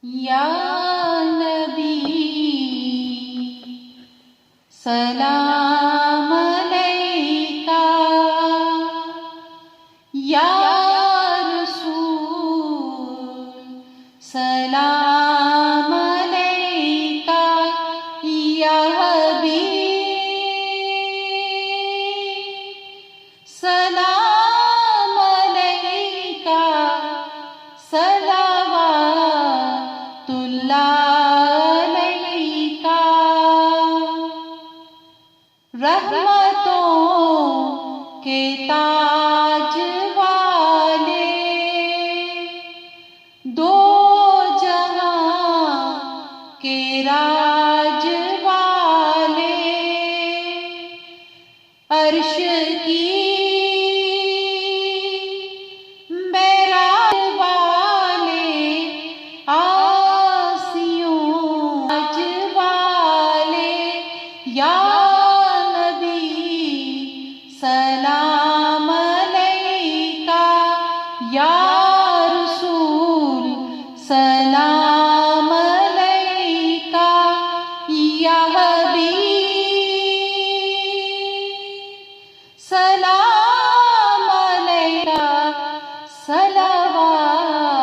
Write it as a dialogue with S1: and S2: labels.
S1: یا نبی سلام علیکہ، یا رسول سلام علیکہ، یا حبیب سلام علیکہ، صلوات اللہ علیکہ۔ رحمتوں کے تاج والے، دو جہاں کے راج والے، عرش کی معراج والے، آسیوں تاج والے، یا سلام علیکہ، یا رسول سلام علیکہ، یا حبیب سلام علیکہ، صلوات